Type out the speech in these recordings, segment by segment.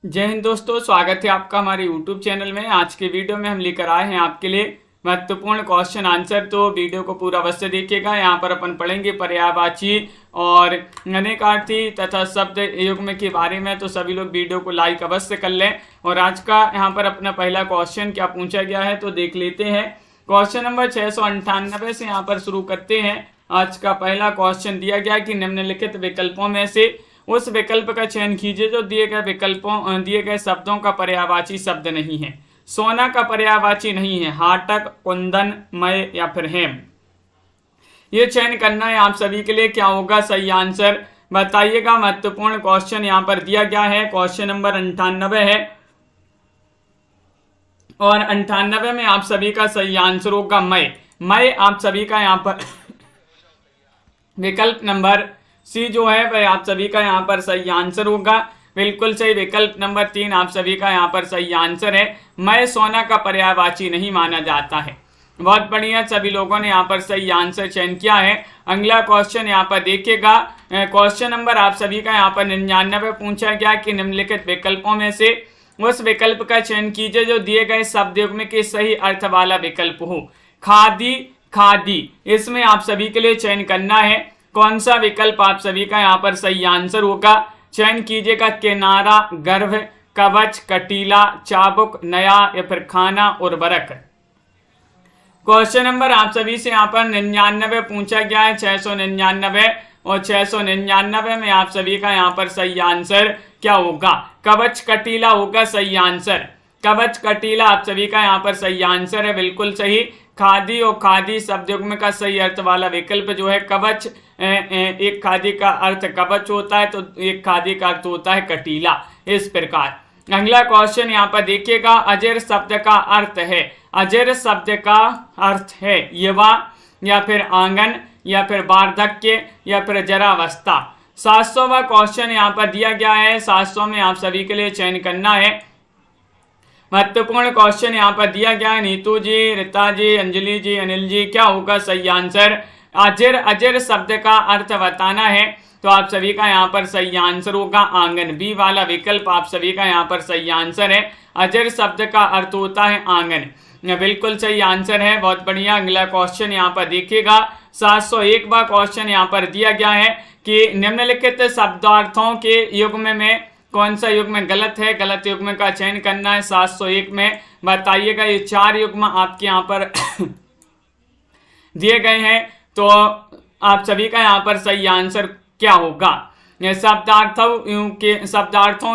जय हिंद दोस्तों, स्वागत है आपका हमारे YouTube चैनल में। आज के वीडियो में हम लेकर आए हैं आपके लिए महत्वपूर्ण क्वेश्चन आंसर। तो वीडियो को पूरा अवश्य देखिएगा। यहाँ पर अपन पढ़ेंगे पर्यायवाची और अनेकार्थी तथा शब्द युग्म के बारे में। तो सभी लोग वीडियो को लाइक अवश्य कर लें। और आज का यहाँ पर अपना पहला क्वेश्चन क्या पूछा गया है तो देख लेते हैं। क्वेश्चन नंबर 698 से यहाँ पर शुरू करते हैं। आज का पहला क्वेश्चन दिया गया कि निम्नलिखित विकल्पों में से उस विकल्प का चयन कीजिए जो दिए गए शब्दों का पर्यायवाची शब्द नहीं है। सोना का पर्यायवाची नहीं है हाटक, कुंदन, मय या फिर हेम। ये चयन करना है आप सभी के लिए। क्या होगा सही आंसर बताइएगा। महत्वपूर्ण क्वेश्चन यहाँ पर दिया गया है। क्वेश्चन नंबर 98 है और 98 में आप सभी का सही आंसर होगा मय। मय आप सभी का यहाँ पर विकल्प नंबर सी जो है वह आप सभी का यहाँ पर सही आंसर होगा। बिल्कुल सही। विकल्प नंबर 3 आप सभी का यहाँ पर सही आंसर है। मय सोना का पर्यायवाची नहीं माना जाता है। बहुत बढ़िया, सभी लोगों ने यहाँ पर सही आंसर चयन किया है। अगला क्वेश्चन यहाँ पर देखिएगा। क्वेश्चन नंबर आप सभी का यहाँ पर 99 पूछा गया कि निम्नलिखित विकल्पों में से उस विकल्प का चयन कीजिए जो दिए गए शब्द युग्म के सही अर्थ वाला विकल्प हो। खादी, खादी, इसमें आप सभी के लिए चयन करना है। कौन सा विकल्प आप सभी का यहाँ पर सही आंसर होगा चयन कीजिएगा। किनारा, गर्भ, कवच, कटीला, चाबुक, नया या फिर खाना, उर्वरक। क्वेश्चन नंबर आप सभी से यहाँ पर 99 पूछा गया है। 699 और 699 में आप सभी का यहाँ पर सही आंसर क्या होगा। कवच कटीला होगा सही आंसर। कवच कटीला आप सभी का यहाँ पर सही आंसर है। बिल्कुल सही। खादी और खादी शब्द युग्म का सही अर्थ वाला विकल्प जो है कवच। एक खादी का अर्थ कवच होता है तो एक खादी का अर्थ होता है कटीला। इस प्रकार अगला क्वेश्चन यहाँ पर देखिएगा। अजर शब्द का अर्थ है। अजर शब्द का अर्थ है युवा या फिर आंगन या फिर वार्धक्य या फिर जरावस्था। 700वां क्वेश्चन यहाँ पर दिया गया है। 700 में आप सभी के लिए चयन करना है। महत्वपूर्ण क्वेश्चन यहाँ पर दिया गया है। नीतू जी, रीता जी, अंजलि जी, अनिल जी, क्या होगा सही आंसर। अजर, अजर शब्द का अर्थ बताना है तो आप सभी का यहाँ पर सही आंसर होगा आंगन। बी वाला विकल्प आप सभी का यहाँ पर सही आंसर है। अजर शब्द का अर्थ होता है आंगन। बिल्कुल सही आंसर है। बहुत बढ़िया। अगला क्वेश्चन यहाँ पर देखिएगा। 701वां क्वेश्चन यहाँ पर दिया गया है कि निम्नलिखित शब्दार्थों के युग्म में कौन सा युग्म गलत है। गलत युग्म का चयन करना है। 701 में बताइएगा। ये 4 युग्म आपके यहाँ पर दिए गए हैं तो आप सभी का यहाँ पर सही आंसर क्या होगा। शब्दार्थों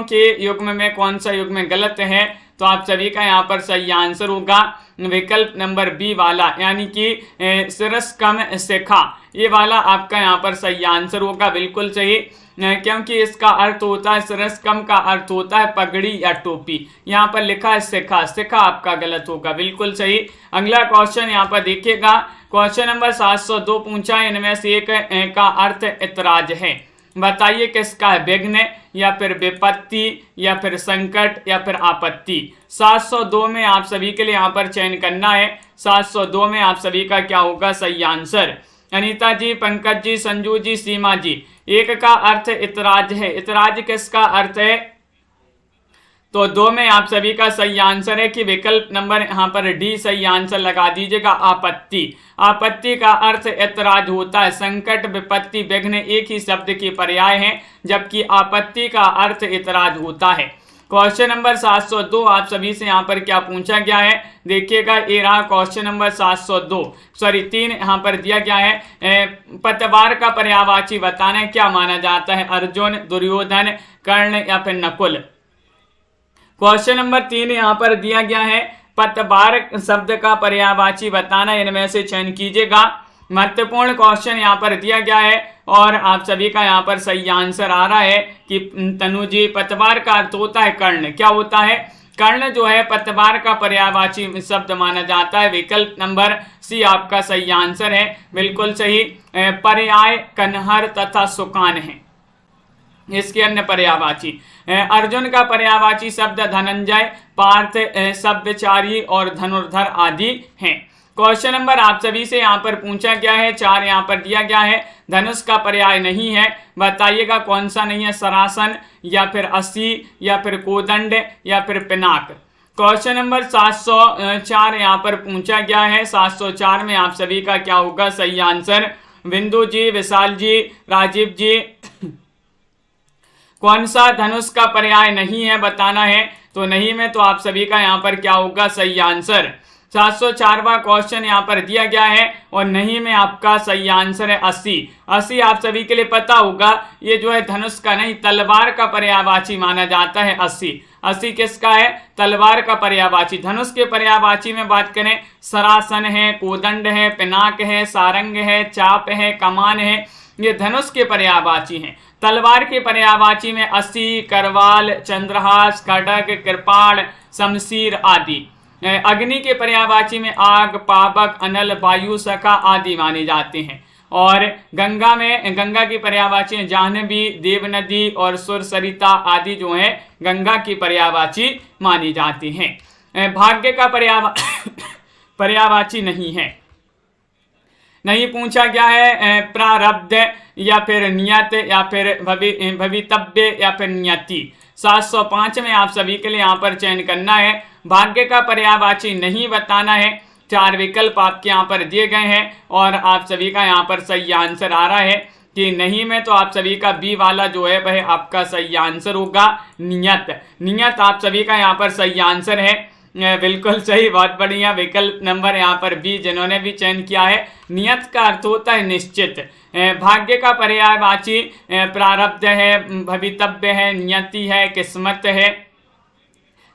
के युग्म में कौन सा युग्म गलत है तो आप सभी का यहाँ पर सही आंसर होगा विकल्प नंबर बी वाला, यानी कि सिरस्कम शिखा, ये वाला आपका यहाँ पर सही आंसर होगा। बिल्कुल सही, क्योंकि इसका अर्थ होता है सिरस्कम का अर्थ होता है पगड़ी या टोपी। यहाँ पर लिखा है शिखा, शिखा आपका गलत होगा। बिल्कुल सही। अगला क्वेश्चन यहाँ पर देखिएगा। क्वेश्चन नंबर 702 पूछा है। इनमें से एक का अर्थ ऐतराज है। बताइए किसका है। विघ्न या फिर विपत्ति या फिर संकट या फिर आपत्ति। 702 में आप सभी के लिए यहाँ पर चयन करना है। 702 में आप सभी का क्या होगा सही आंसर। अनीता जी, पंकज जी, संजू जी, सीमा जी, एक का अर्थ इतराज है। इतराज किसका अर्थ है तो 2 में आप सभी का सही आंसर है कि विकल्प नंबर यहाँ पर डी सही आंसर लगा दीजिएगा आपत्ति। आपत्ति का अर्थ ऐतराज होता है। संकट, विपत्ति, विघ्न एक ही शब्द के पर्याय हैं जबकि आपत्ति का अर्थ ऐतराज होता है। क्वेश्चन नंबर 702 आप सभी से यहाँ पर क्या पूछा गया है देखिएगा। ये रहा क्वेश्चन नंबर 3 यहाँ पर दिया गया है। पतवार का पर्यायवाची बताना है क्या माना जाता है। अर्जुन, दुर्योधन, कर्ण या फिर नकुल। क्वेश्चन नंबर 3 यहाँ पर दिया गया है। पतवार शब्द का पर्यायवाची बताना, इनमें से चयन कीजिएगा। महत्वपूर्ण क्वेश्चन यहाँ पर दिया गया है और आप सभी का यहाँ पर सही आंसर आ रहा है कि तनु जी, पतवार का अर्थ होता है कर्ण। क्या होता है। कर्ण जो है पतवार का पर्यायवाची शब्द माना जाता है। विकल्प नंबर सी आपका सही आंसर है। बिल्कुल सही। पर्याय कन्हर तथा सुकान है इसके अन्य पर्यायवाची। अर्जुन का पर्यायवाची शब्द धनंजय, पार्थ, सभ्यचारी और धनुर्धर आदि हैं। क्वेश्चन नंबर आप सभी से यहाँ पर पूछा गया है, 4 यहाँ पर दिया गया है। धनुष का पर्याय नहीं है, बताइएगा कौन सा नहीं है, सरासन या फिर अस्सी या फिर कोदंड या फिर पिनाक। क्वेश्चन नंबर 704 यहाँ पर पूछा गया है। 704 में आप सभी का क्या होगा सही आंसर? बिंदु जी, विशाल जी, राजीव जी, कौन सा धनुष का पर्याय नहीं है बताना है। तो नहीं में तो आप सभी का यहाँ पर क्या होगा सही आंसर? 704वां क्वेश्चन यहाँ पर दिया गया है और नहीं में आपका सही आंसर है 80। 80 आप सभी के लिए पता होगा, ये जो है धनुष का नहीं तलवार का पर्यायवाची माना जाता है। 80 80 किसका है? तलवार का पर्यायवाची। धनुष के पर्यायवाची में बात करें, सरासन है, कोदंड है, पिनाक है, सारंग है, चाप है, कमान है, ये धनुष के पर्यायवाची हैं। तलवार के पर्यायवाची में अस्सी, करवाल, चंद्रहास, खड्ग, कृपाण, शमशीर आदि। अग्नि के पर्यायवाची में आग, पावक, अनल, वायु, सखा आदि माने जाते हैं। और गंगा की पर्यायवाची में जाह्नवी, देव नदी और सुर सरिता आदि जो है गंगा की पर्यायवाची मानी जाती हैं। भाग्य का पर्यायवाची नहीं है, नहीं पूछा गया है। प्रारब्ध या फिर नियत या फिर भवितव्य या फिर नियति। 705 में आप सभी के लिए यहाँ पर चयन करना है। भाग्य का पर्यायवाची नहीं बताना है। 4 विकल्प आपके यहाँ पर दिए गए हैं और आप सभी का यहाँ पर सही आंसर आ रहा है कि नहीं में तो आप सभी का बी वाला जो है वह आपका सही आंसर होगा नियत। नियत आप सभी का यहाँ पर सही आंसर है। बिल्कुल सही, बहुत बढ़िया। विकल्प नंबर यहाँ पर बी जिन्होंने भी चयन किया है। नियत का अर्थ होता है निश्चित। भाग्य का पर्यायवाची प्रारब्ध है, भवितव्य है, नियति है, किस्मत है,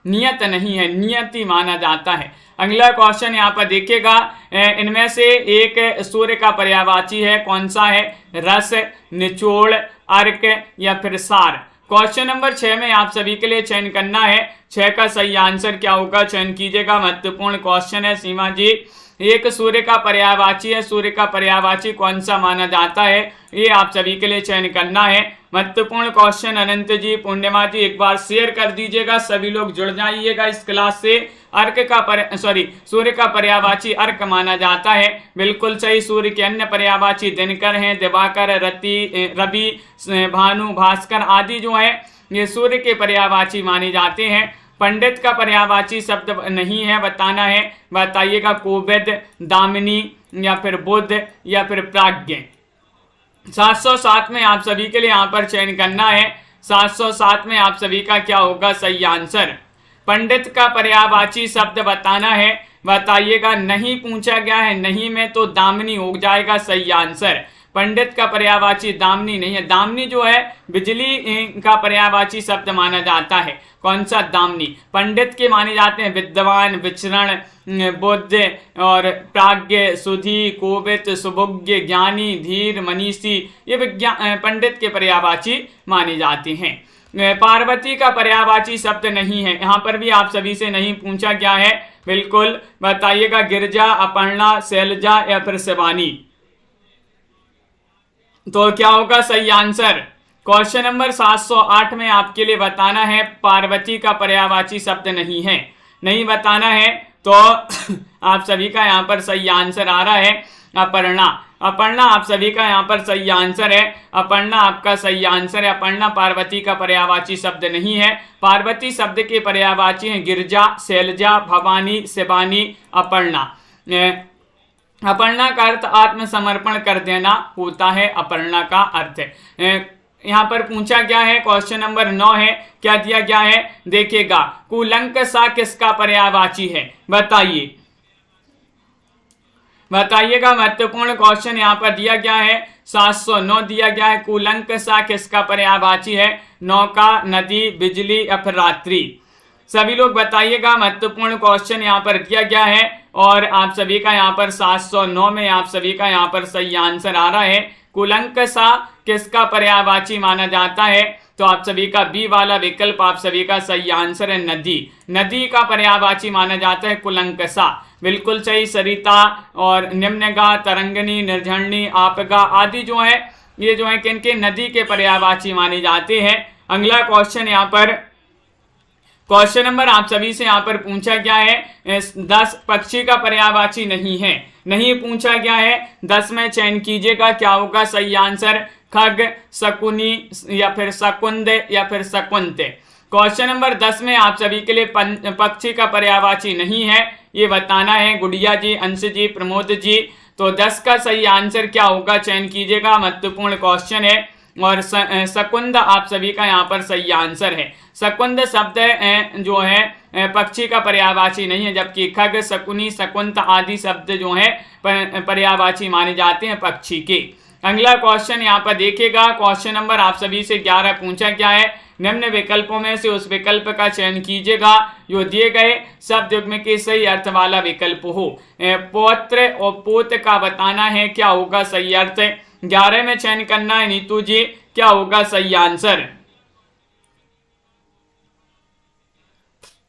नियत नहीं है, नियति माना जाता है। अगला क्वेश्चन यहाँ पर देखिएगा, इनमें से एक सूर्य का पर्यायवाची है, कौन सा है? रस, निचोड़, अर्क या फिर सार। क्वेश्चन नंबर 6 में आप सभी के लिए चयन करना है। 6 का सही आंसर क्या होगा चयन कीजिएगा, महत्वपूर्ण क्वेश्चन है। सीमा जी, एक सूर्य का पर्यायवाची है, सूर्य का पर्यायवाची कौन सा माना जाता है, ये आप सभी के लिए चयन करना है। महत्वपूर्ण क्वेश्चन। अनंत जी, पूर्णिमा जी, एक बार शेयर कर दीजिएगा, सभी लोग जुड़ जाइएगा इस क्लास से। सूर्य का पर्यायवाची अर्क माना जाता है, बिल्कुल सही। सूर्य के अन्य पर्यायवाची दिनकर हैं, दिवाकर, रवि, भानु, भास्कर आदि जो है ये सूर्य के पर्यायवाची माने जाते हैं। पंडित का पर्यायवाची शब्द नहीं है, बताना है। बताइएगा कोविद, दामिनी या फिर बुद्ध या फिर प्राज्ञ। 707 में आप सभी के लिए यहाँ पर चयन करना है। 707 में आप सभी का क्या होगा सही आंसर? पंडित का पर्यायवाची शब्द बताना है। बताइएगा, नहीं पूछा गया है, नहीं में तो दामिनी हो जाएगा सही आंसर। पंडित का पर्यायवाची दामिनी नहीं है। दामिनी जो है बिजली का पर्यायवाची शब्द माना जाता है। कौन सा? दामिनी। पंडित के माने जाते हैं विद्वान, विचरण, बुद्ध और प्राज्ञ, सुधी, कोविद, सुभज्ञ, ज्ञानी, धीर, मनीषी, ये पंडित के पर्यायवाची माने जाते हैं। पार्वती का पर्यायवाची शब्द नहीं है, यहाँ पर भी आप सभी से नहीं पूछा गया है। बिल्कुल बताइएगा, गिरजा, अपर्णा, शैलजा या फिर शिवानी। तो क्या होगा सही आंसर? क्वेश्चन नंबर 708 में आपके लिए बताना है पार्वती का पर्यायवाची शब्द नहीं है, नहीं बताना है तो आप सभी का यहाँ पर सही आंसर आ रहा है अपर्णा। अपर्णा आप सभी का यहाँ पर सही आंसर है। अपर्णा आपका सही आंसर है। अपर्णा पार्वती का पर्यायवाची शब्द नहीं है। पार्वती शब्द के पर्यायवाची हैं गिरजा, शैलजा, भवानी, शिवानी, अपर्णा। अपर्णा का अर्थ आत्मसमर्पण कर देना होता है, अपर्णा का अर्थ यहाँ पर पूछा गया है। क्वेश्चन नंबर 9 है, क्या दिया गया है देखिएगा, कुलंक सा किसका पर्यायवाची है? बताइएगा। महत्वपूर्ण क्वेश्चन यहाँ पर दिया गया है। 709 दिया गया है, कुलंक सा किसका पर्यायवाची है? नौका, नदी, बिजली या फिर रात्रि। सभी लोग बताइएगा। महत्वपूर्ण क्वेश्चन यहाँ पर दिया गया है और आप सभी का यहाँ पर 709 में आप सभी का यहाँ पर सही आंसर आ रहा है। कुलंक सा किसका पर्यायवाची माना जाता है? तो आप सभी का बी वाला विकल्प आप सभी का सही आंसर है नदी। नदी का पर्यायवाची माना जाता है कुलंक सा, बिल्कुल सही। सरिता और निम्नगा, तरंगनी, निर्झरणी, आपगा आदि जो है ये जो है किनके नदी के पर्यायवाची माने जाते हैं। अगला क्वेश्चन यहाँ पर क्वेश्चन नंबर आप सभी से यहाँ पर पूछा गया है 10 पक्षी का पर्यायवाची नहीं है, नहीं पूछा गया है। 10 में चयन कीजिएगा, क्या होगा सही आंसर? खग, शकुनी या फिर शकुंद या फिर शकुंत। क्वेश्चन नंबर 10 में आप सभी के लिए पक्षी का पर्यायवाची नहीं है, ये बताना है गुड़िया जी, अंश जी, प्रमोद जी। तो 10 का सही आंसर क्या होगा चयन कीजिएगा, महत्वपूर्ण क्वेश्चन है। और शकुंद आप सभी का यहाँ पर सही आंसर है। शकुंद शब्द जो है पक्षी का पर्यायवाची नहीं है, जबकि खग, शकुनी, शकुंत आदि शब्द जो है पर्यायवाची माने जाते हैं पक्षी के। अगला क्वेश्चन यहाँ पर देखिएगा, क्वेश्चन नंबर आप सभी से 11 पूछा गया है। निम्न विकल्पों में से उस विकल्प का चयन कीजिएगा जो दिए गए शब्द युग्म के सही अर्थ वाला विकल्प हो। पौत्र और पोत का बताना है, क्या होगा सही अर्थ? 11 में चयन करना है नीतू जी, क्या होगा सही आंसर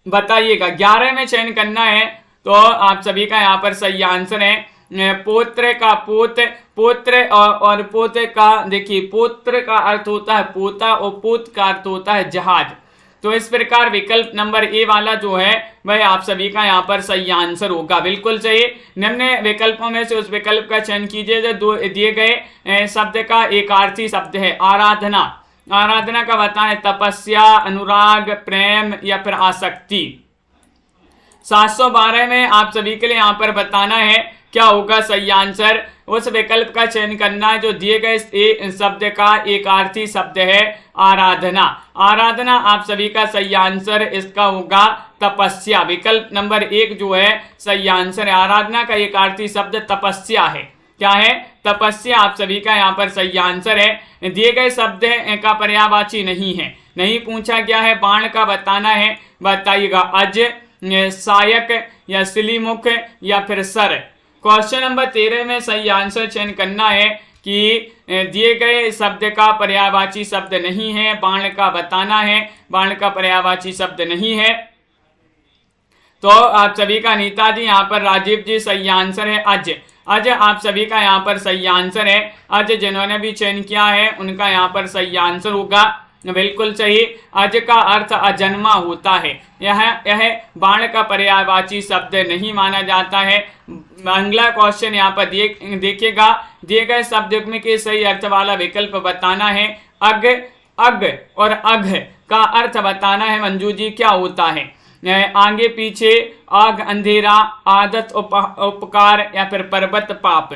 बताइएगा। 11 में चयन करना है तो आप सभी का यहाँ पर सही आंसर है पोत्र का पोत, पोत्र और पोत का, देखिए पोत्र का अर्थ होता है पोता और पोत का अर्थ होता है जहाज। तो इस प्रकार विकल्प नंबर ए वाला जो है वह आप सभी का यहाँ पर सही आंसर होगा, बिल्कुल सही। निम्न विकल्पों में से उस विकल्प का चयन कीजिए जो दो दिए गए शब्द का एक अर्थी शब्द है। आराधना, आराधना का बताएं तपस्या, अनुराग, प्रेम या फिर आसक्ति। 712 में आप सभी के लिए यहाँ पर बताना है क्या होगा सही आंसर। उस विकल्प का चयन करना है जो दिए गए शब्द का एक अर्थी शब्द है आराधना। आराधना आप सभी का सही आंसर इसका होगा तपस्या। विकल्प नंबर 1 जो है सही आंसर है। आराधना का एक अर्थी शब्द तपस्या है, क्या है? तपस्या आप सभी का यहाँ पर सही आंसर है। दिए गए शब्द का पर्यायवाची नहीं है, नहीं पूछा गया है। बाण का बताना है, बताइएगा अज, सायक या सिलीमुख या फिर सर। क्वेश्चन नंबर 13 में सही आंसर चयन करना है कि दिए गए शब्द का पर्यायवाची शब्द नहीं है। बाण का बताना है, बाण का पर्यायवाची शब्द नहीं है। तो आप सभी का नीता जी, यहाँ पर राजीव जी सही आंसर है अज। अज आप सभी का यहाँ पर सही आंसर है। अज जिन्होंने भी चयन किया है उनका यहाँ पर सही आंसर होगा, बिल्कुल सही। अज का अर्थ अजन्मा होता है। यह बाण का पर्यायवाची शब्द नहीं माना जाता है। अगला क्वेश्चन यहाँ पर देखिएगा, दिए गए शब्द युग्म के सही अर्थ वाला विकल्प बताना है। अग, अग और अघ का अर्थ बताना है मंजू जी, क्या होता है? आगे पीछे, आग अंधेरा, आदत उपकार या फिर पर्वत पाप।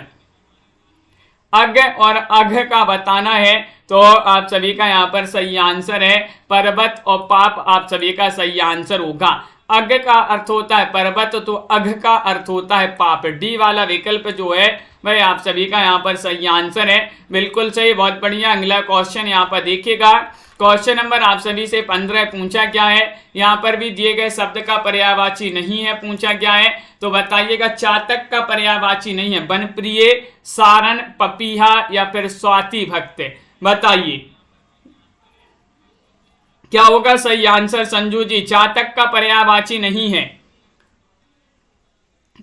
अग और अघ का बताना है तो आप सभी का यहाँ पर सही आंसर है पर्वत और पाप आप सभी का सही आंसर होगा। अग का अर्थ होता है पर्वत तो अघ का अर्थ होता है पाप। डी वाला विकल्प जो है वह आप सभी का यहाँ पर सही आंसर है, बिल्कुल सही, बहुत बढ़िया। अगला क्वेश्चन यहाँ पर देखिएगा, क्वेश्चन नंबर आप सभी से 15 पूछा गया है। यहाँ पर भी दिए गए शब्द का पर्यायवाची नहीं है पूछा गया है, तो बताइएगा। चातक का पर्यायवाची नहीं है, बनप्रिय, सारण, पपीहा या फिर स्वाति भक्त, बताइए क्या होगा सही आंसर संजू जी। चातक का पर्यायवाची नहीं है,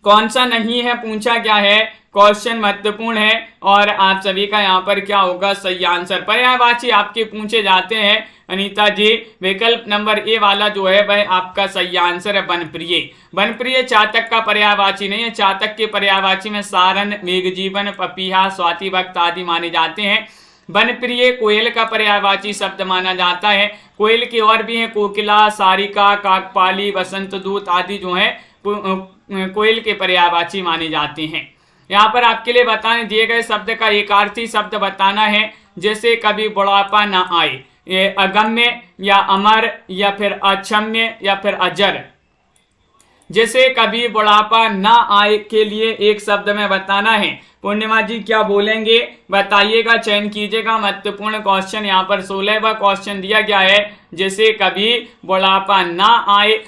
कौन सा नहीं है पूछा गया है, क्वेश्चन महत्वपूर्ण है। और आप सभी का यहाँ पर क्या होगा सही आंसर। पर्यायवाची आपके पूछे जाते हैं अनीता जी। विकल्प नंबर ए वाला जो है वह आपका सही आंसर है बनप्रिय। बनप्रिय चातक का पर्यायवाची नहीं है। चातक के पर्यायवाची में सारण, मेघजीवन, पपीहा, स्वाति भक्त आदि माने जाते हैं। बनप्रिय कोयल का पर्यायवाची शब्द माना जाता है। कोयल की और भी है, कोकिला, सारिका, काकपाली, बसंत दूत आदि जो है कोयल के पर्यायवाची माने जाते हैं। यहाँ पर आपके लिए बताने दिए गए शब्द का एक अर्थी शब्द बताना है, जैसे कभी बुढ़ापा ना आए। ये अगम्य या अमर या फिर अक्षम्य या फिर अजर। जैसे कभी बुढ़ापा ना आए के लिए एक शब्द में बताना है। पूर्णिमा जी क्या बोलेंगे बताइएगा, चयन कीजिएगा। महत्वपूर्ण क्वेश्चन यहाँ पर 16वां क्वेश्चन दिया गया है। जैसे कभी बुढ़ापा ना आए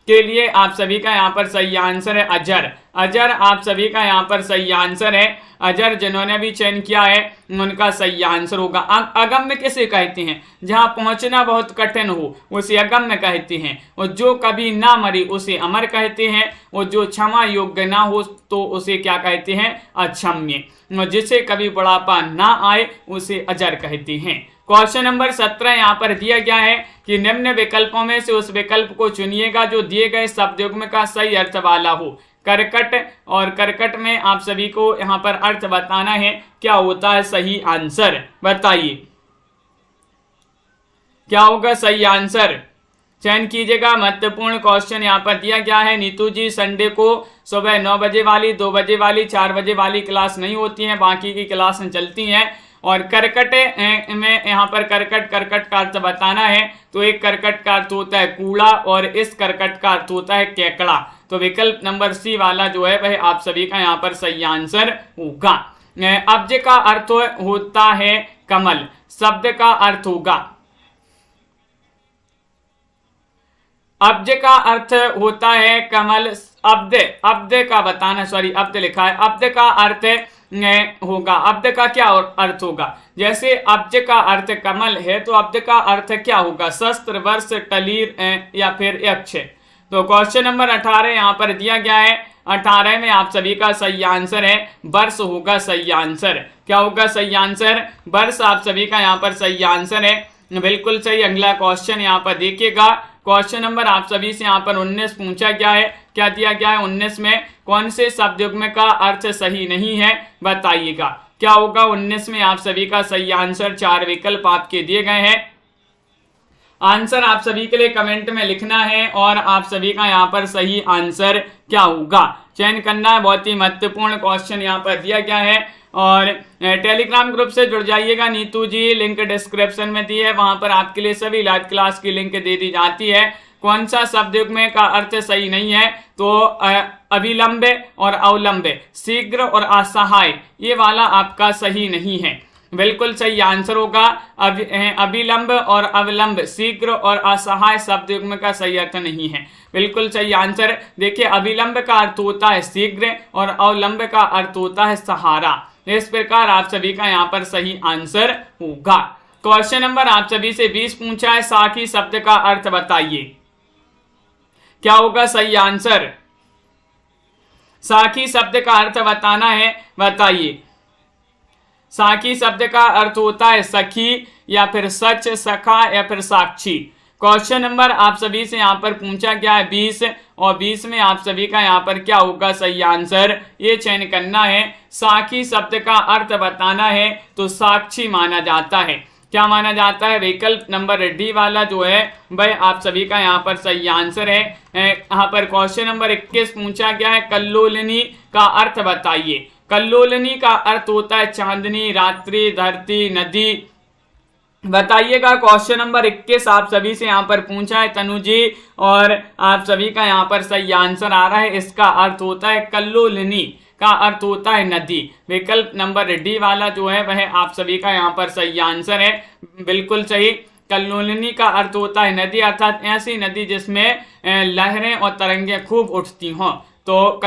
के लिए आप सभी का यहाँ पर सही आंसर है अजर। अजर आप सभी का यहाँ पर सही आंसर है। अजर जिन्होंने भी चयन किया है उनका सही आंसर होगा। अगम्य किसे कहते हैं? जहाँ पहुँचना बहुत कठिन हो उसे अगम्य कहते हैं, और जो कभी ना मरे उसे अमर कहते हैं, और जो क्षमा योग्य ना हो तो उसे क्या कहते हैं? अक्षम्य। जिसे कभी बुढ़ापा ना आए उसे अजर कहते हैं। क्वेश्चन नंबर 17 यहाँ पर दिया गया है कि निम्न विकल्पों में से उस विकल्प को चुनिएगा जो दिए गए शब्दयुग्म का सही अर्थ वाला हो। करकट, और करकट में आप सभी को यहाँ पर अर्थ बताना है, क्या होता है सही आंसर, बताइए क्या होगा सही आंसर, चयन कीजिएगा। महत्वपूर्ण क्वेश्चन यहाँ पर दिया गया है। नीतू जी, संडे को सुबह 9 बजे वाली, 2 बजे वाली, 4 बजे वाली क्लास नहीं होती है, बाकी की क्लास चलती हैं। और करकट में यहाँ पर करकट का अर्थ बताना है, तो एक करकट का अर्थ होता है कूड़ा और इस करकट का अर्थ होता है केकड़ा। तो विकल्प नंबर सी वाला जो है वह आप सभी का यहाँ पर सही आंसर होगा। अब्ज का अर्थ होता है कमल, शब्द का अर्थ होगा, अब्ज का अर्थ होता है कमल, अब्द का बताना, सॉरी अब्द लिखा है, अब्द का अर्थ होगा, अब्द का क्या अर्थ होगा, जैसे अब्ज का अर्थ कमल है तो अब्द का अर्थ क्या होगा, शस्त्र, वर्ष, टलीर या फिर यक्ष। तो क्वेश्चन नंबर 18 यहाँ पर दिया गया है। 18 में आप सभी का सही आंसर है वर्ष होगा सही आंसर। क्या होगा सही आंसर, वर्ष आप सभी का यहाँ पर सही आंसर है, बिल्कुल सही। अगला क्वेश्चन यहाँ पर देखिएगा। क्वेश्चन नंबर आप सभी से यहाँ पर 19 पूछा गया है। क्या दिया गया है 19 में, कौन से शब्दयुग्म का अर्थ सही नहीं है, बताइएगा क्या होगा 19 में आप सभी का सही आंसर। 4 विकल्प आपके दिए गए हैं, आंसर आप सभी के लिए कमेंट में लिखना है और आप सभी का यहाँ पर सही आंसर क्या होगा चयन करना है। बहुत ही महत्वपूर्ण क्वेश्चन यहाँ पर दिया गया है। और टेलीग्राम ग्रुप से जुड़ जाइएगा नीतू जी, लिंक डिस्क्रिप्शन में दी है, वहां पर आपके लिए सभी लाइव क्लास की लिंक दे दी जाती है। कौन सा शब्दयुग्म का अर्थ सही नहीं है, तो अविलंब और अवलंब, शीघ्र और असहाय, ये वाला आपका सही नहीं है, बिल्कुल सही आंसर होगा अविलंब और अवलंब, शीघ्र और असहाय शब्दयुग्म का सही अर्थ नहीं है, बिल्कुल सही आंसर। देखिए अविलंब का अर्थ होता है शीघ्र और अवलंब का अर्थ होता है सहारा। इस प्रकार आप सभी का यहाँ पर सही आंसर होगा। क्वेश्चन नंबर आप सभी से 20 पूछा है, साखी शब्द का अर्थ बताइए, क्या होगा सही आंसर। साखी शब्द का अर्थ बताना है, बताइए। साखी शब्द का अर्थ होता है सखी या फिर सच, सखा या फिर साक्षी। क्वेश्चन नंबर आप सभी से यहाँ पर पूछा गया है 20 और 20 में आप सभी का यहाँ पर क्या होगा सही आंसर, ये चयन करना है। साखी शब्द का अर्थ बताना है, तो साक्षी माना जाता है। क्या माना जाता है, विकल्प नंबर डी वाला जो है वह आप सभी का यहाँ पर सही आंसर है। यहाँ पर क्वेश्चन नंबर 21 पूछा गया है, कल्लोलिनी का अर्थ बताइए। कल्लोलिनी का अर्थ होता है चांदनी, रात्रि, धरती, नदी, बताइएगा। क्वेश्चन नंबर 21 आप सभी से यहाँ पर पूछा है तनु जी, और आप सभी का यहाँ पर सही आंसर आ रहा है। इसका अर्थ होता है कल्लोलिनी का अर्थ होता है नदी। विकल्प नंबर डी वाला जो है वह आप सभी का यहाँ पर सही आंसर है, बिल्कुल सही। कल्लोलिनी का अर्थ होता है नदी, अर्थात ऐसी नदी जिसमें लहरें और तरंगें खूब उठती हों, तो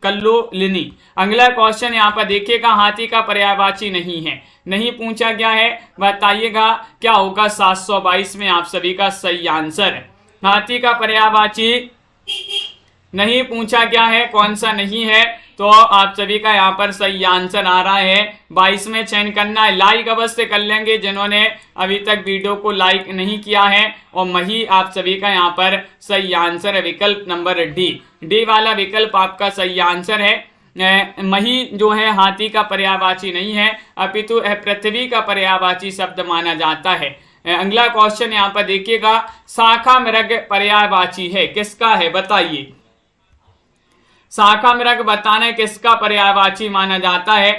कल्लोलिनी। अगला क्वेश्चन यहाँ पर देखिएगा, हाथी का पर्यायवाची नहीं है, नहीं पूछा गया है, बताइएगा क्या होगा 722 में आप सभी का सही आंसर। हाथी का पर्यायवाची नहीं पूछा गया है, कौन सा नहीं है, तो आप सभी का यहाँ पर सही आंसर आ रहा है 22 में चयन करना है। लाइक अवश्य कर लेंगे जिन्होंने अभी तक वीडियो को लाइक नहीं किया है, और मही आप सभी का यहाँ पर सही आंसर है, विकल्प नंबर डी वाला विकल्प आपका सही आंसर है। मही जो है हाथी का पर्यायवाची नहीं है, अपितु पृथ्वी का पर्यायवाची शब्द माना जाता है। अगला क्वेश्चन यहाँ पर देखिएगा, शाखा मृग पर्यायवाची है, किसका है बताइए। शाखा मृग बताना है किसका पर्यायवाची माना जाता है।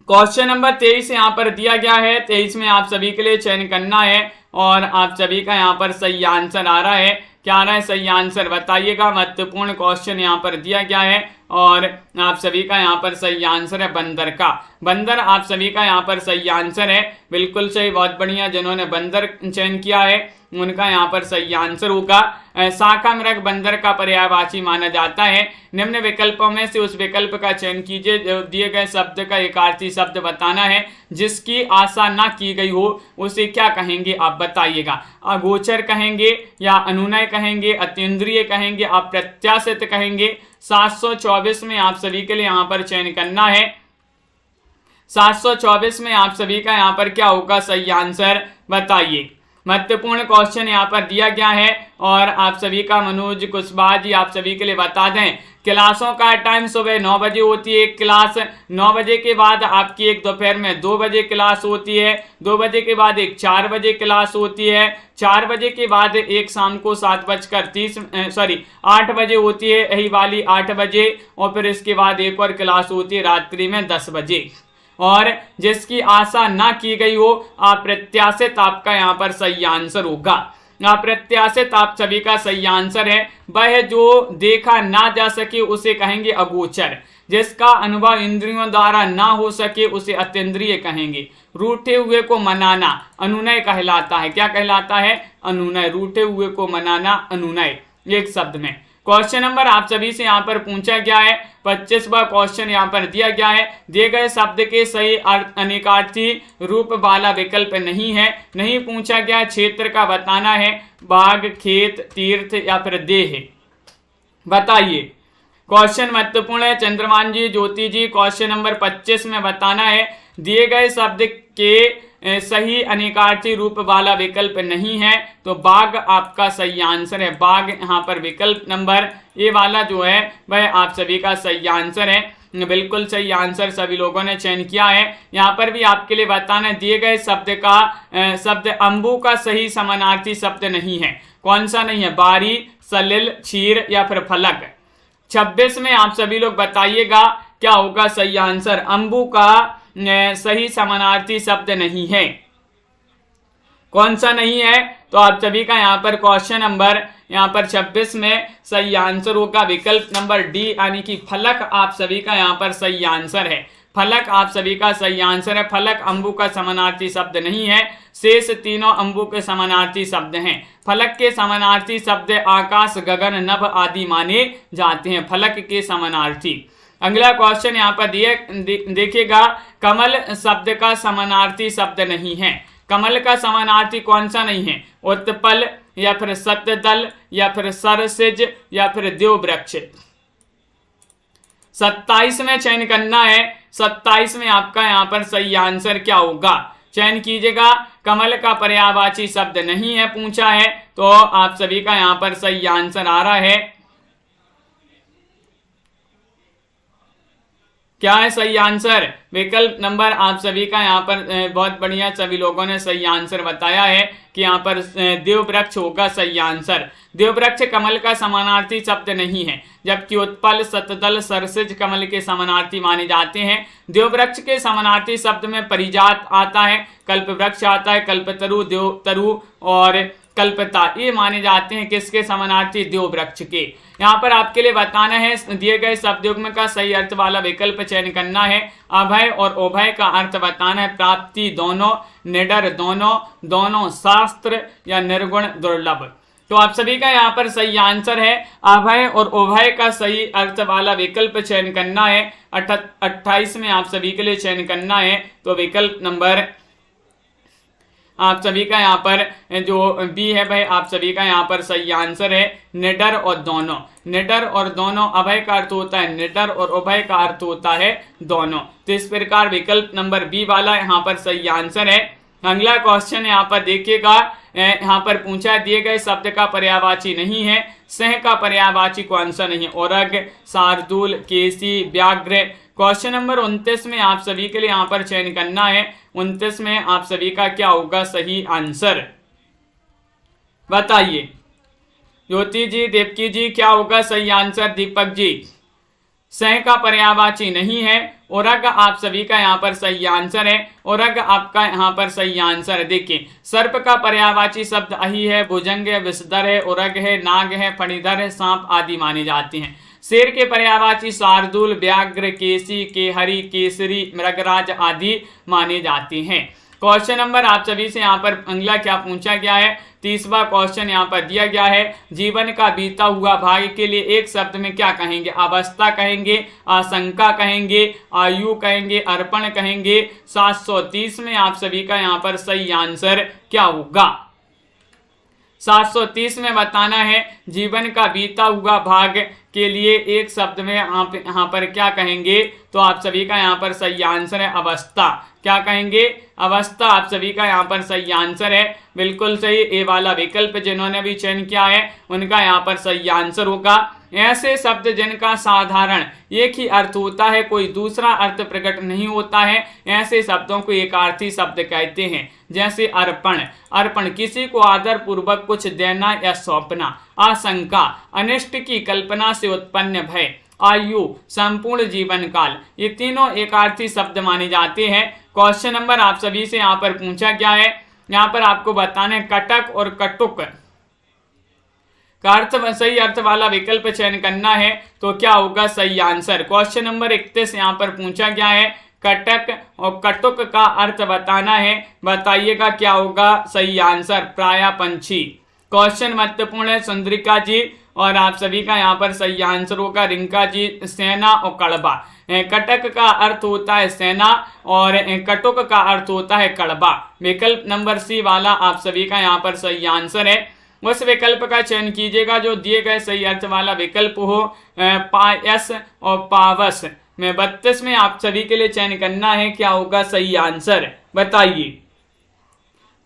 क्वेश्चन नंबर 23 यहाँ पर दिया गया है, 23 में आप सभी के लिए चयन करना है, और आप सभी का यहाँ पर सही आंसर आ रहा है। क्या आ रहा है सही आंसर, बताइएगा। महत्वपूर्ण क्वेश्चन यहाँ पर दिया गया है, और आप सभी का यहाँ पर सही आंसर है बंदर का। बंदर आप सभी का यहाँ पर सही आंसर है, बिल्कुल सही, बहुत बढ़िया। जिन्होंने बंदर चयन किया है उनका यहाँ पर सही आंसर होगा। शाखा मृग बंदर का पर्यायवाची माना जाता है। निम्न विकल्पों में से उस विकल्प का चयन कीजिए जो दिए गए शब्द का एकार्थी शब्द बताना है, जिसकी आशा ना की गई हो, उसे क्या कहेंगे आप बताइएगा। अगोचर कहेंगे या अनुनय कहेंगे, अतीन्द्रिय कहेंगे, अप्रत्याशित कहेंगे। 724 में आप सभी के लिए यहाँ पर चयन करना है। 724 में आप सभी का यहाँ पर क्या होगा सही आंसर, बताइए। महत्वपूर्ण क्वेश्चन यहाँ पर दिया गया है और आप सभी का मनोज कुशवाहा जी आप सभी के लिए बता दें, क्लासों का टाइम सुबह 9 बजे होती है एक क्लास, 9 बजे के बाद आपकी एक दोपहर में 2 बजे क्लास होती है, 2 बजे के बाद एक 4 बजे क्लास होती है, 4 बजे के बाद एक शाम को 8 बजे होती है यही वाली 8 बजे, और फिर इसके बाद एक और क्लास होती है रात्रि में 10 बजे। और जिसकी आशा ना की गई हो अप्रत्याशित आपका यहाँ पर सही आंसर होगा। अप्रत्याशित आप सभी का सही आंसर है। वह जो देखा ना जा सके उसे कहेंगे अगोचर, जिसका अनुभव इंद्रियों द्वारा ना हो सके उसे अतीन्द्रिय कहेंगे। रूठे हुए को मनाना अनुनय कहलाता है। क्या कहलाता है? अनुनय। रूठे हुए को मनाना अनुनय, एक शब्द में। क्वेश्चन नंबर आप सभी से यहाँ पर पूछा गया है 25वां क्वेश्चन यहाँ पर दिया गया है, दिए गए शब्द के सही अनेकार्थी रूप वाला विकल्प नहीं है। नहीं पूछा गया, क्षेत्र का बताना है, बाग, खेत, तीर्थ या फिर देह, बताइए। क्वेश्चन महत्वपूर्ण है। चंद्रमान जी, ज्योति जी, क्वेश्चन नंबर 25 में बताना है दिए गए शब्द के सही अनेकार्थी रूप वाला विकल्प नहीं है, तो बाग आपका सही आंसर है। बाग यहाँ पर विकल्प नंबर ए वाला जो है वह आप सभी का सही आंसर है। बिल्कुल सही आंसर सभी लोगों ने चयन किया है। यहाँ पर भी आपके लिए बताना है दिए गए शब्द अंबु का सही समानार्थी शब्द नहीं है। कौन सा नहीं है? बारी, सलिल, क्षीर या फिर फलक। 26 में आप सभी लोग बताइएगा क्या होगा सही आंसर। अंबु का सही समानार्थी शब्द नहीं है। कौन सा नहीं है? तो आप सभी का यहाँ पर क्वेश्चन नंबर यहाँ पर 26 में सही आंसर होगा विकल्प नंबर डी, यानी कि फलक आप सभी का यहाँ पर सही आंसर है। फलक आप सभी का सही आंसर है। फलक अंबु का समानार्थी शब्द नहीं है। शेष तीनों अंबु के समानार्थी शब्द हैं। फलक के समानार्थी शब्द आकाश, गगन, नभ आदि माने जाते हैं, फलक के समानार्थी। अगला क्वेश्चन यहाँ पर देखिएगा, कमल शब्द का समानार्थी शब्द नहीं है। कमल का समानार्थी कौन सा नहीं है? उत्पल या फिर सत्यदल या फिर सरसिज या फिर देववृक्ष। 27 में चयन करना है। 27 में आपका यहाँ पर सही आंसर क्या होगा, चयन कीजिएगा। कमल का पर्यायवाची शब्द नहीं है पूछा है, तो आप सभी का यहाँ पर सही आंसर आ रहा है। क्या है सही आंसर? विकल्प नंबर आप सभी का यहाँ पर बहुत बढ़िया सभी लोगों ने सही आंसर बताया है कि यहाँ पर देववृक्ष होगा सही आंसर। देववृक्ष कमल का समानार्थी शब्द नहीं है, जबकि उत्पल, सतदल, सरसिज कमल के समानार्थी माने जाते हैं। देववृक्ष के समानार्थी शब्द में परिजात आता है, कल्पवृक्ष आता है, कल्पतरु, देवतरु और कल्पता, ये माने जाते हैं किसके समानार्थी? देववृक्ष के। यहाँ पर आपके लिए बताना है दिए गए शब्दयुग्म का सही अर्थ वाला विकल्प चयन करना है। अभय और उभय का अर्थ बताना है, प्राप्ति दोनों, निडर दोनों, दोनों शास्त्र या निर्गुण दुर्लभ। तो आप सभी का यहाँ पर सही आंसर है अभय और उभय का सही अर्थ वाला विकल्प चयन करना है। 28 में आप सभी के लिए चयन करना है, तो विकल्प नंबर आप सभी का यहाँ पर जो बी है भाई आप सभी का यहाँ पर सही आंसर है। निडर और दोनों, निडर और दोनों, अभय का अर्थ होता है निडर और उभय का अर्थ होता है दोनों। तो इस प्रकार विकल्प नंबर बी वाला यहाँ पर सही आंसर है। अगला क्वेश्चन यहाँ पर देखिएगा, यहाँ पर पूछा दिए गए शब्द का पर्यायवाची नहीं है। सह का पर्यायवाची कौन सा नहीं है? औरग, शार्दूल, केसी, व्याघ्र। क्वेश्चन नंबर 29 में आप सभी के लिए यहाँ पर चयन करना है। 29 में आप सभी का क्या होगा सही आंसर, बताइए। ज्योति जी, देवकी जी, क्या होगा सही आंसर? दीपक जी, सह का पर्यायवाची नहीं है। औरग आप सभी का यहाँ पर सही आंसर है। औरग आपका यहाँ पर सही आंसर है। देखिए, सर्प का पर्यायवाची शब्द अहि है, भुजंग है, विषधर है, औरग है, नाग है, फणीधर है, सांप आदि माने जाते हैं। शेर के पर्यायवाची शार्दूल, व्याघ्र, केसी, केहरी, केसरी, मृगराज आदि माने जाते हैं। क्वेश्चन नंबर आप सभी से यहाँ पर अगला क्या पूछा गया है? 30वां क्वेश्चन यहाँ पर दिया गया है, जीवन का बीता हुआ भाग्य के लिए एक शब्द में क्या कहेंगे? अवस्था कहेंगे, आशंका कहेंगे, आयु कहेंगे, अर्पण कहेंगे। 730 में आप सभी का यहाँ पर सही आंसर क्या होगा? 730 में बताना है जीवन का बीता हुआ भाग के लिए एक शब्द में आप यहाँ पर क्या कहेंगे, तो आप सभी का यहाँ पर सही आंसर है अवस्था। क्या कहेंगे, अवस्था आप सभी का यहाँ पर सही आंसर है। बिल्कुल सही, ए वाला विकल्प जिन्होंने भी चयन किया है उनका यहाँ पर सही आंसर होगा। ऐसे शब्द जिनका साधारण एक ही अर्थ होता है, कोई दूसरा अर्थ प्रकट नहीं होता है, ऐसे शब्दों को एकार्थी शब्द कहते हैं। जैसे अर्पण, अर्पण किसी को आदर पूर्वक कुछ देना या सौंपना। आशंका, अनिष्ट की कल्पना से उत्पन्न भय। आयु, संपूर्ण जीवन काल। ये तीनों एकार्थी शब्द माने जाते हैं। क्वेश्चन नंबर आप सभी से यहाँ पर पूछा गया है, यहाँ पर आपको बताना है कटक और कटुक का अर्थ, सही अर्थ वाला विकल्प चयन करना है तो क्या होगा सही आंसर। क्वेश्चन नंबर 31 यहाँ पर पूछा गया है, कटक और कटुक का अर्थ बताना है, बताइएगा क्या होगा सही आंसर। प्राय पंछी। क्वेश्चन महत्वपूर्ण है सुंदरिका जी, और आप सभी का यहाँ पर सही आंसर होगा रिंका जी, सेना और कड़बा। कटक का अर्थ होता है सेना और कटुक का अर्थ होता है कड़बा। विकल्प नंबर सी वाला आप सभी का यहाँ पर सही आंसर है। उस विकल्प का चयन कीजिएगा जो दिए गए सही अर्थ वाला विकल्प हो। पायस और पावस में 32 में आप सभी के लिए चयन करना है, क्या होगा सही आंसर बताइए।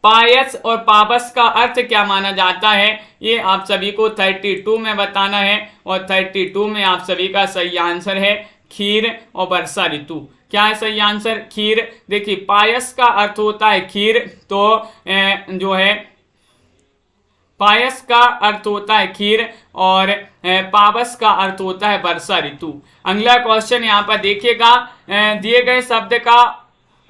पायस और पावस का अर्थ क्या माना जाता है, ये आप सभी को 32 में बताना है, और 32 में आप सभी का सही आंसर है खीर और वर्षा ऋतु। क्या है सही आंसर, खीर। देखिए पायस का अर्थ होता है खीर, तो जो है पायस का अर्थ होता है खीर और पावस का अर्थ होता है वर्षा ऋतु। अगला क्वेश्चन यहाँ पर देखिएगा, दिए गए शब्द का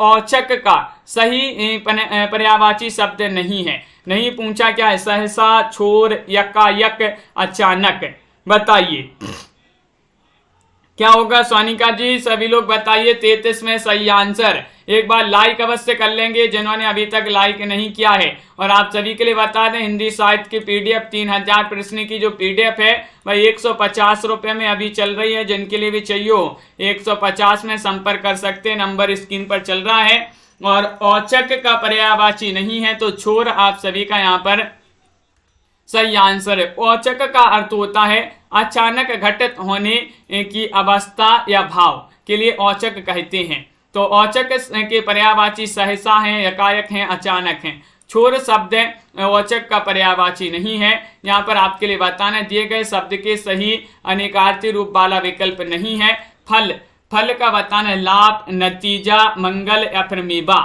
औचक का सही पर्यायवाची शब्द नहीं है। नहीं पूछा क्या है, सहसा, छोर, यकायक, अचानक। बताइए क्या होगा सोनिका जी, सभी लोग बताइए। 33 में सही आंसर। एक बार लाइक अवश्य कर लेंगे जिन्होंने अभी तक लाइक नहीं किया है। और आप सभी के लिए बता दें हिंदी साहित्य की पीडीएफ 3000 प्रश्न की जो पीडीएफ है वह 150 रुपये में अभी चल रही है। जिनके लिए भी चाहिए हो 150 में संपर्क कर सकते हैं, नंबर स्क्रीन पर चल रहा है। और औचक का पर्यायवाची नहीं है तो छोर आप सभी का यहाँ पर सही आंसर है। औचक का अर्थ होता है अचानक घटित होने की अवस्था या भाव के लिए औचक कहते हैं। तो औचक के पर्यायवाची सहसा हैं, यकायक हैं, अचानक हैं। छोर शब्द औचक का पर्यायवाची नहीं है। यहाँ पर आपके लिए बताना दिए गए शब्द के सही अनेकार्थी रूप वाला विकल्प नहीं है। फल, फल का बताना लाभ, नतीजा, मंगल या फिर मेवा।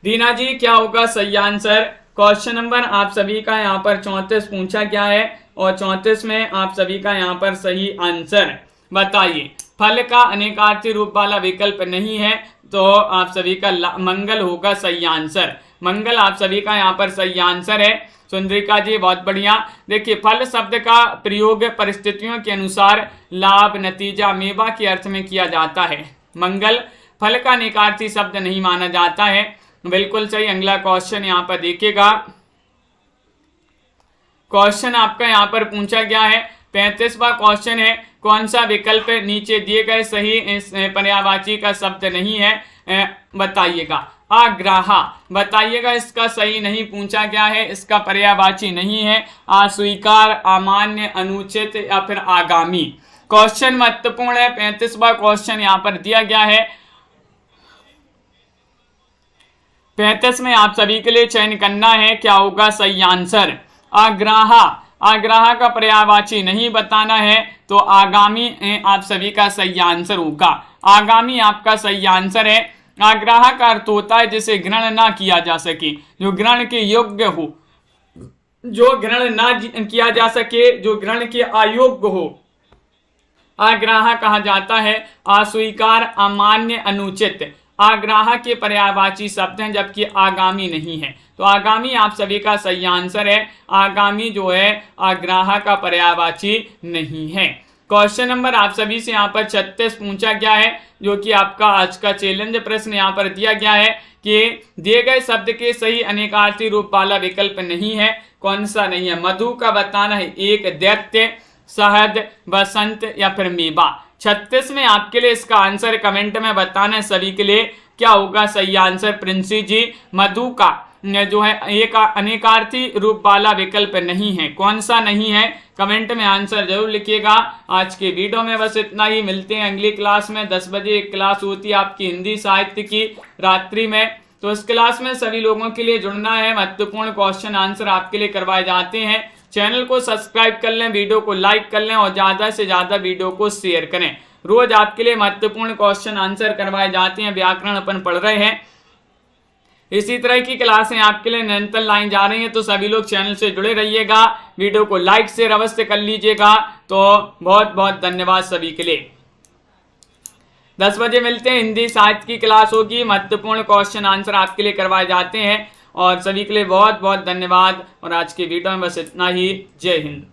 रीना जी क्या होगा सही आंसर। क्वेश्चन नंबर आप सभी का यहाँ पर 34 पूछा गया है और 34 में आप सभी का यहाँ पर सही आंसर बताइए। फल का अनेकार्थी रूप वाला विकल्प नहीं है तो आप सभी का मंगल होगा सही आंसर। मंगल आप सभी का यहाँ पर सही आंसर है। सुंदरिका जी बहुत बढ़िया। देखिए फल शब्द का प्रयोग परिस्थितियों के अनुसार लाभ, नतीजा, मेवा के अर्थ में किया जाता है। मंगल फल का अनेकार्थी शब्द नहीं माना जाता है। बिल्कुल सही। अगला क्वेश्चन यहाँ पर देखिएगा। क्वेश्चन आपका यहाँ पर पूछा गया है 35वां क्वेश्चन है, कौन सा विकल्प नीचे दिए गए सही पर्यायवाची का शब्द नहीं है, बताइएगा। आग्राहा बताइएगा, इसका सही नहीं पूछा गया है, इसका पर्यायवाची नहीं है। अस्वीकार, अमान्य, अनुचित या फिर आगामी। क्वेश्चन महत्वपूर्ण है। 35वां क्वेश्चन यहाँ पर दिया गया है। 35 में आप सभी के लिए चयन करना है, क्या होगा सही आंसर। आग्राहा, आग्राहा का पर्यायवाची नहीं बताना है तो आगामी आप सभी का सही आंसर होगा। आगामी आपका सही आंसर है। आग्राहा का अर्थ होता है जिसे ग्रहण ना किया जा सके, जो ग्रहण के योग्य हो, जो ग्रहण ना किया जा सके, जो ग्रहण के अयोग्य हो, आग्राहा कहा जाता है। अस्वीकार, अमान्य, अनुचित आग्राहा के पर्यायवाची शब्द हैं जबकि आगामी नहीं है। तो आगामी आप सभी का सही आंसर है। आगामी जो है आग्राहा का पर्यायवाची नहीं है। क्वेश्चन नंबर आप सभी से यहाँ पर 36 पूछा गया है, जो कि आपका आज का चैलेंज प्रश्न यहाँ पर दिया गया है कि दिए गए शब्द के सही अनेकार्थी रूप वाला विकल्प नहीं है। कौन सा नहीं है। मधु का बताना है एक, दैत्य, शहद, बसंत या फिर मेवा। 36 में आपके लिए इसका आंसर कमेंट में बताना है सभी के लिए, क्या होगा सही आंसर। प्रिंसी जी मधु का जो है एक अनेकार्थी रूप वाला विकल्प नहीं है। कौन सा नहीं है, कमेंट में आंसर जरूर लिखिएगा। आज के वीडियो में बस इतना ही, मिलते हैं अगली क्लास में। 10 बजे एक क्लास होती है आपकी हिंदी साहित्य की रात्रि में, तो इस क्लास में सभी लोगों के लिए जुड़ना है। महत्वपूर्ण क्वेश्चन आंसर आपके लिए करवाए जाते हैं। चैनल को सब्सक्राइब कर लें, वीडियो को लाइक कर लें और ज़्यादा से ज़्यादा वीडियो को शेयर करें। रोज आपके लिए महत्वपूर्ण क्वेश्चन आंसर करवाए जाते हैं। व्याकरण अपन पढ़ रहे हैं, इसी तरह की क्लासें आपके लिए निरंतर लाई जा रही हैं, तो सभी लोग चैनल से जुड़े रहिएगा। वीडियो को लाइक शेयर अवश्य कर लीजिएगा। तो बहुत बहुत धन्यवाद सभी के लिए। 10 बजे मिलते हैं, हिंदी साहित्य की क्लास होगी। महत्वपूर्ण क्वेश्चन आंसर आपके लिए करवाए जाते हैं और सभी के लिए बहुत बहुत धन्यवाद। और आज की वीडियो में बस इतना ही। जय हिंद।